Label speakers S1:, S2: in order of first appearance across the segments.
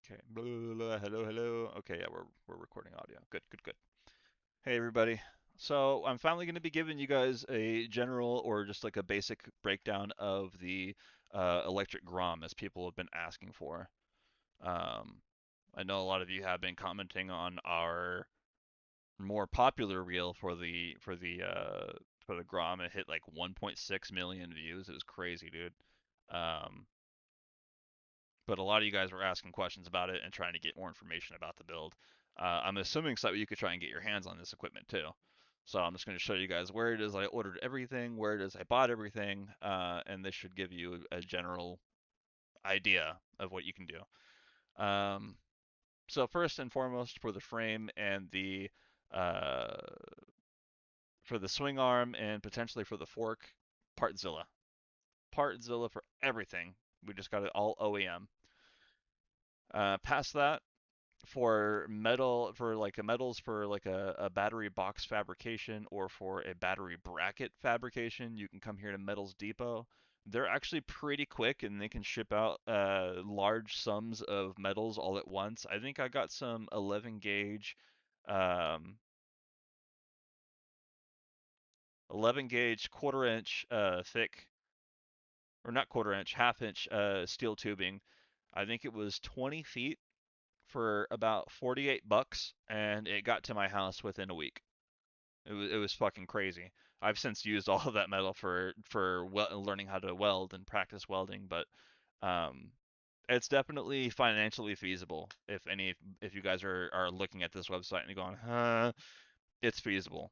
S1: Okay. Blah, blah, blah, hello, hello. Okay, yeah, we're recording audio. Good, good, good. Hey everybody. So I'm finally going to be giving you guys a general or just like a basic breakdown of the electric Grom as people have been asking for. Um, I know a lot of you have been commenting on our more popular reel for the Grom. It hit like 1.6 million views. It was crazy, dude. Um, but a lot of you guys were asking questions about it and trying to get more information about the build. I'm assuming so that you could try and get your hands on this equipment too. So I'm just going to show you guys where it is I ordered everything, where it is I bought everything, and this should give you a general idea of what you can do. Um, so first and foremost, for the frame and uh, for the swing arm and potentially for the fork, Partzilla. Partzilla for everything. We just got it all OEM. Past that, for metal for like a metals for like a battery box fabrication or for a battery bracket fabrication, you can come here to Metals Depot. They're actually pretty quick and they can ship out large sums of metals all at once. I think I got some 11 gauge um, 11 gauge quarter inch thick, or not quarter inch, half inch steel tubing. I think it was 20 feet for about 48 bucks, and it got to my house within a week. It was fucking crazy. I've since used all of that metal for learning how to weld and practice welding, but um, it's definitely financially feasible. If you guys are looking at this website and going, it's feasible.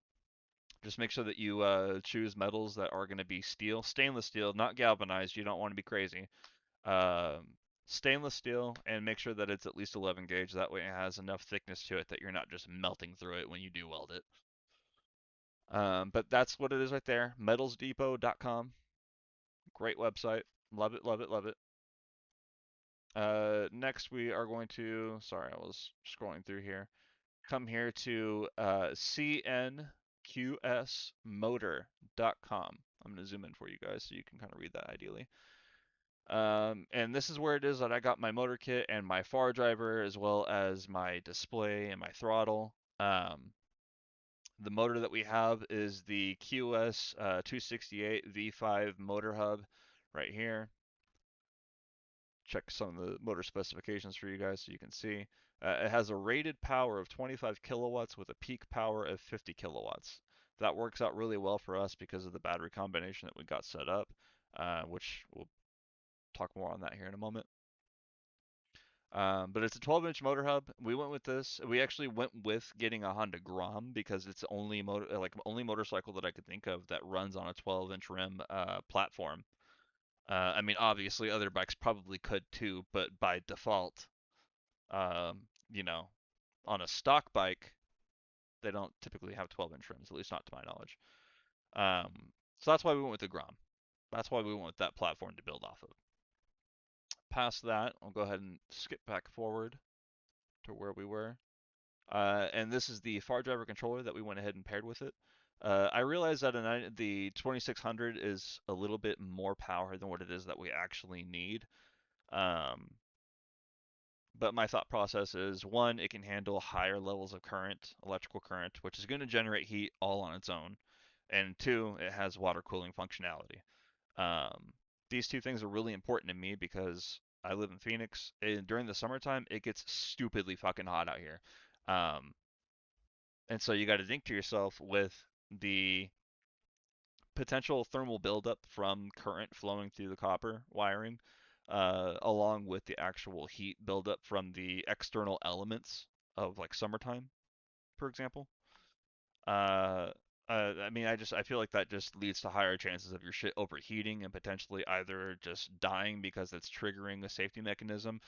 S1: Just make sure that you choose metals that are going to be steel, stainless steel, not galvanized. You don't want to be crazy. Um, Stainless steel, and make sure that it's at least 11 gauge. That way it has enough thickness to it that you're not just melting through it when you do weld it. But that's what it is right there. Metalsdepot.com. Great website. Love it, love it, love it. Next, we are going to, sorry, I was scrolling through here. Come here to cnqsmotor.com. I'm going to zoom in for you guys so you can kind of read that ideally. And this is where it is that I got my motor kit and my far driver, as well as my display and my throttle. The motor that we have is the QS 268 V5 motor hub right here. Check some of the motor specifications for you guys so you can see. It has a rated power of 25 kilowatts with a peak power of 50 kilowatts. That works out really well for us because of the battery combination that we got set up, which we'll talk more on that here in a moment. But it's a 12-inch motor hub. We went with this. We actually went with getting a Honda Grom because it's the only only motorcycle that I could think of that runs on a 12-inch rim platform. I mean, obviously other bikes probably could too, but by default, um, you know, on a stock bike, they don't typically have 12-inch rims, at least not to my knowledge. Um, so that's why we went with the Grom. That's why we went with that platform to build off of. Past that, I'll go ahead and skip back forward to where we were. And this is the far driver controller that we went ahead and paired with it. I realize that the 2600 is a little bit more power than what it is that we actually need. Um, but my thought process is one, it can handle higher levels of current, electrical current, which is going to generate heat all on its own. And two, it has water cooling functionality. Um, these two things are really important to me because I live in Phoenix, and during the summertime, it gets stupidly fucking hot out here. Um, and so you got to think to yourself with the potential thermal buildup from current flowing through the copper wiring, along with the actual heat buildup from the external elements of like summertime, for example. Uh, I mean, I feel like that just leads to higher chances of your shit overheating and potentially either just dying because it's triggering a safety mechanism,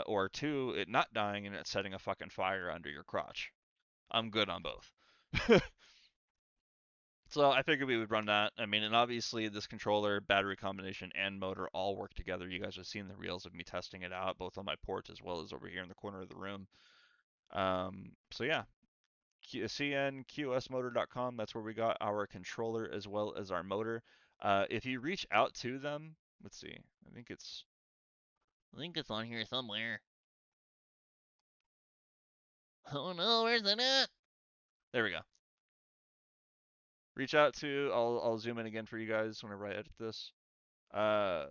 S1: or two, it not dying and it's setting a fucking fire under your crotch. I'm good on both. So I figured we would run that. I mean, and obviously this controller, battery combination, and motor all work together. You guys have seen the reels of me testing it out, both on my porch as well as over here in the corner of the room. So yeah, cnqsmotor.com. That's where we got our controller as well as our motor. If you reach out to them, let's see. I think it's on here somewhere. Oh no, where's it at? There we go. Reach out to. I'll zoom in again for you guys whenever I edit this. Uh,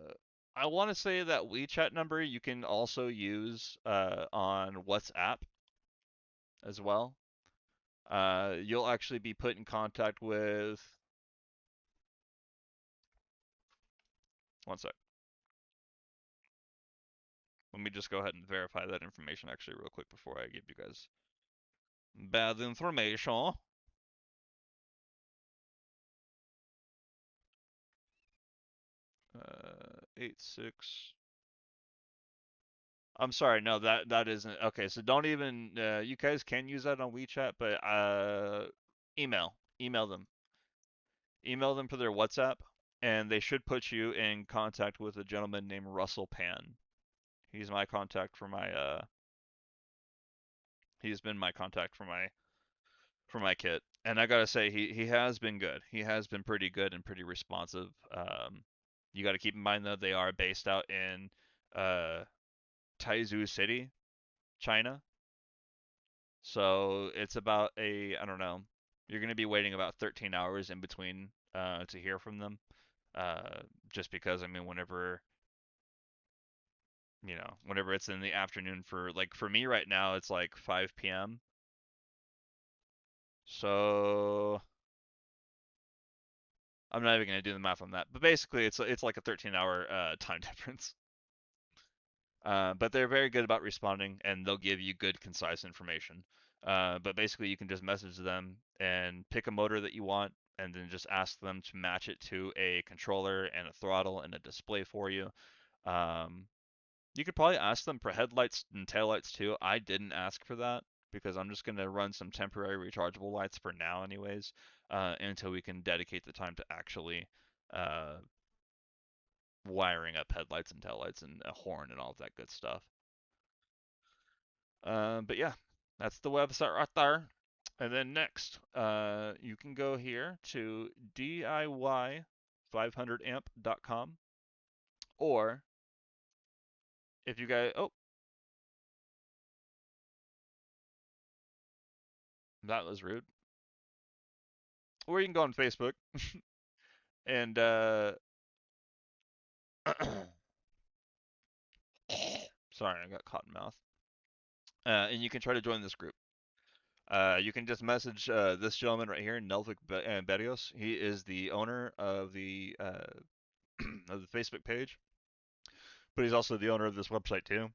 S1: I want to say that WeChat number you can also use on WhatsApp as well. You'll actually be put in contact with. One sec. Let me just go ahead and verify that information actually real quick before I give you guys bad information. 86. I'm sorry, no, that isn't okay. So don't even you guys can use that on WeChat, but email them, email them for their WhatsApp, and they should put you in contact with a gentleman named Russell Pan. He's my contact for my he's been my contact for my kit, and I gotta say he has been good. He has been pretty good and pretty responsive. You got to keep in mind though they are based out in uh, Taizhou City, China. So it's about I don't know, you're going to be waiting about 13 hours in between to hear from them. Just because, I mean, whenever it's in the afternoon for me right now, it's like 5 p.m. So I'm not even going to do the math on that. But basically, it's like a 13-hour time difference. But they're very good about responding, and they'll give you good, concise information. But basically, you can just message them and pick a motor that you want, and then just ask them to match it to a controller and a throttle and a display for you. Um, you could probably ask them for headlights and taillights too. I didn't ask for that because I'm just going to run some temporary rechargeable lights for now, anyways, until we can dedicate the time to actually uh, wiring up headlights and taillights and a horn and all of that good stuff. But yeah, that's the website right there. And then next, you can go here to DIY500amp.com, or if you guys, oh, that was rude. Or you can go on Facebook and sorry, I got cotton mouth. And you can try to join this group. You can just message this gentleman right here, Nelvick Berrios. He is the owner of the of the Facebook page, but he's also the owner of this website too.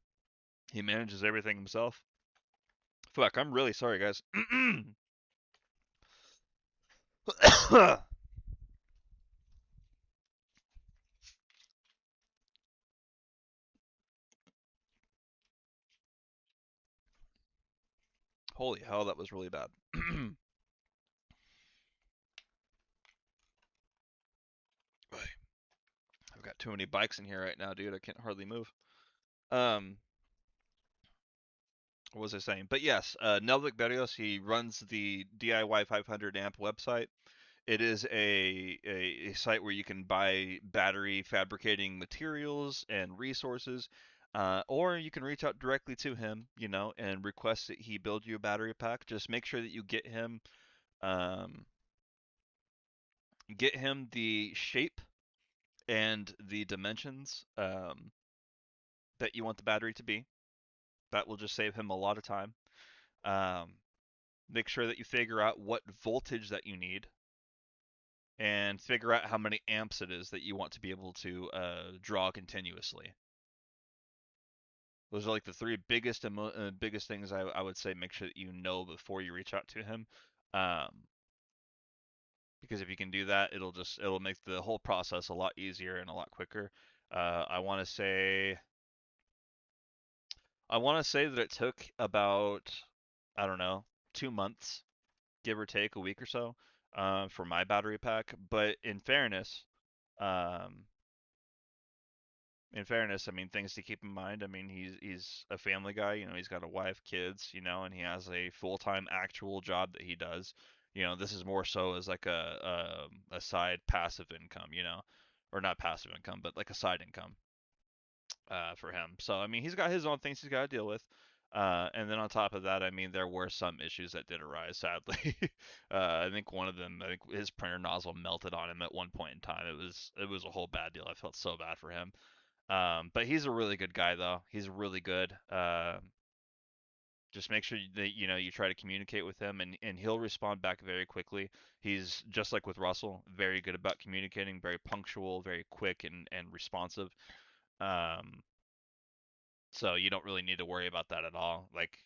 S1: He manages everything himself. Fuck, I'm really sorry, guys. Holy hell, that was really bad. I've got too many bikes in here right now, dude. I can't hardly move. Um, what was I saying? But yes, Nelvick Berrios, he runs the DIY 500 amp website. It is a site where you can buy battery fabricating materials and resources, or you can reach out directly to him, and request that he build you a battery pack. Just make sure that you um, get him the shape and the dimensions that you want the battery to be. That will just save him a lot of time. Um, Make sure that you figure out what voltage that you need and figure out how many amps it is that you want to be able to draw continuously. Those are like the three biggest things I would say make sure that you know before you reach out to him. Um, because if you can do that, it'll make the whole process a lot easier and a lot quicker. I want to say that it took about, I don't know, 2 months, give or take a week or so, for my battery pack. But um, I mean, things to keep in mind. I mean, he's a family guy. He's got a wife, kids. And he has a full-time actual job that he does. This is more so as like a side passive income. Or not passive income, but like a side income for him. So I mean, he's got his own things he's got to deal with. And then on top of that, I mean, there were some issues that did arise, sadly. I think one of them, I think his printer nozzle melted on him at one point in time. It was a whole bad deal. I felt so bad for him. But he's a really good guy, though. He's really good. Just make sure that you try to communicate with him, and he'll respond back very quickly. He's just like with Russell, very good about communicating, very punctual, very quick and responsive. Um, so you don't really need to worry about that at all. Like,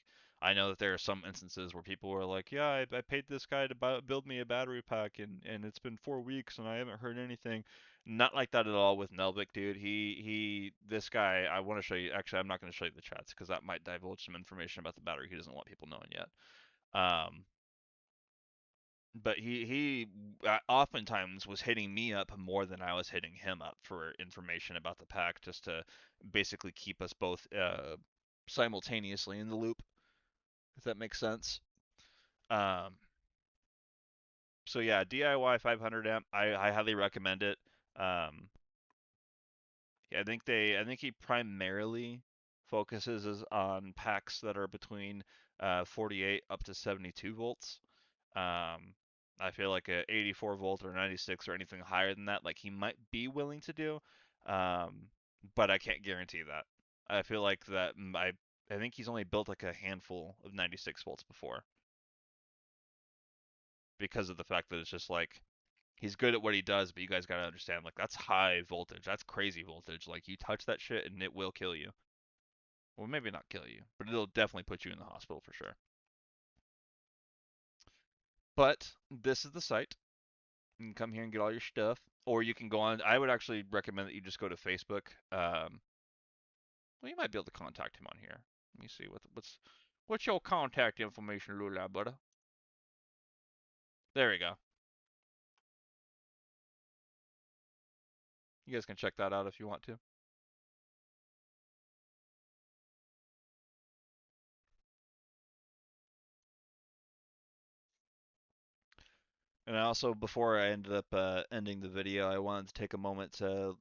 S1: I know that there are some instances where people are like, "Yeah, I paid this guy to build me a battery pack, and it's been 4 weeks and I haven't heard anything." Not like that at all with Nelvick, dude. This guy. I want to show you. Actually, I'm not going to show you the chats because that might divulge some information about the battery he doesn't want people knowing yet. Um, but he oftentimes was hitting me up more than I was hitting him up for information about the pack, just to basically keep us both simultaneously in the loop, if that makes sense. Um, so yeah, DIY 500 amp, I highly recommend it. Um, yeah, I think he primarily focuses on packs that are between 48 up to 72 volts. Um, I feel like a 84 volt or 96 or anything higher than that, like he might be willing to do, um, but I can't guarantee that. I feel like that I think he's only built like a handful of 96 volts before because of the fact that it's just like he's good at what he does, but you guys gotta understand, like that's high voltage, that's crazy voltage. Like you touch that shit and it will kill you. Well, maybe not kill you, but it'll definitely put you in the hospital for sure. But this is the site. You can come here and get all your stuff, or you can go on. I would actually recommend that you just go to Facebook. Well, you might be able to contact him on here. Let me see what's your contact information, Lula, brother. There we go. You guys can check that out if you want to. And also, before I ended up ending the video, I wanted to take a moment to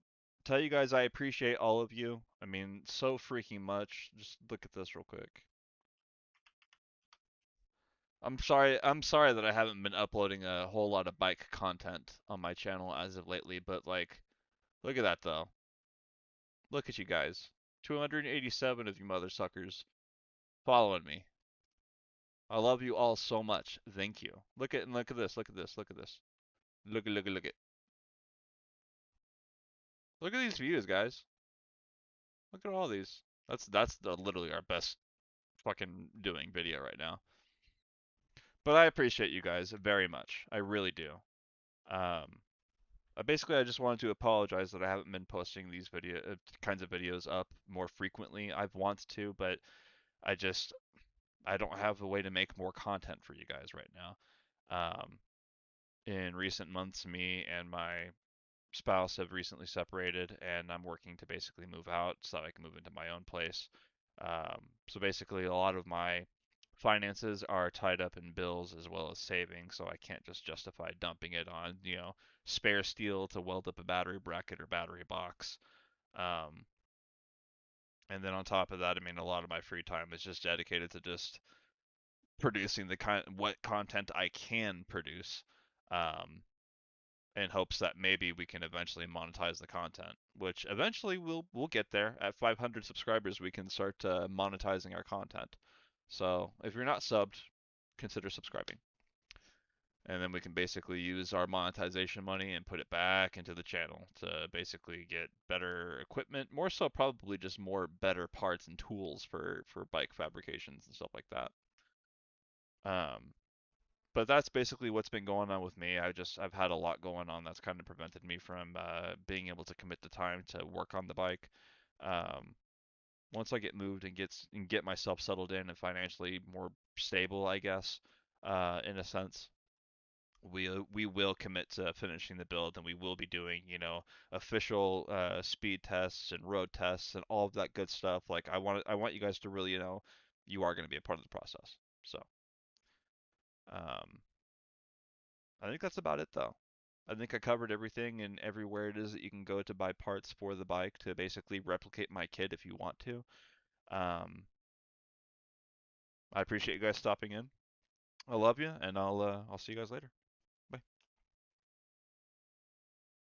S1: tell you guys I appreciate all of you. I mean, so freaking much. Just look at this real quick. I'm sorry that I haven't been uploading a whole lot of bike content on my channel as of lately, but like, look at that though. Look at you guys. 287 of you mother suckers following me. I love you all so much. Thank you. Look at this. Look at this. Look at this. Look at. Look at these views, guys. Look at all these. Literally our best fucking doing video right now. But I appreciate you guys very much. I really do. Um, basically, I just wanted to apologize that I haven't been posting these kinds of videos up more frequently. I've wanted to, but I just I don't have a way to make more content for you guys right now. In recent months, me and my spouse have recently separated, and I'm working to basically move out so that I can move into my own place. So basically, a lot of my finances are tied up in bills as well as savings, so I can't just justify dumping it on, spare steel to weld up a battery bracket or battery box. Um, and then on top of that, I mean, a lot of my free time is just dedicated to just producing what content I can produce, um, in hopes that maybe we can eventually monetize the content. Which eventually we'll get there. At 500 subscribers, we can start monetizing our content. So if you're not subbed, consider subscribing. And then we can basically use our monetization money and put it back into the channel to basically get better equipment, more so probably just more better parts and tools for bike fabrications and stuff like that. Um, but that's basically what's been going on with me. I've had a lot going on that's kind of prevented me from being able to commit the time to work on the bike. Um, Once I get moved and get myself settled in and financially more stable, I guess, in a sense, we will commit to finishing the build, and we will be doing official speed tests and road tests and all of that good stuff. Like I want you guys to really you are going to be a part of the process. So um, I think that's about it though. I think I covered everything and everywhere it is that you can go to buy parts for the bike to basically replicate my kit if you want to. Um, I appreciate you guys stopping in. I love you, and I'll see you guys later.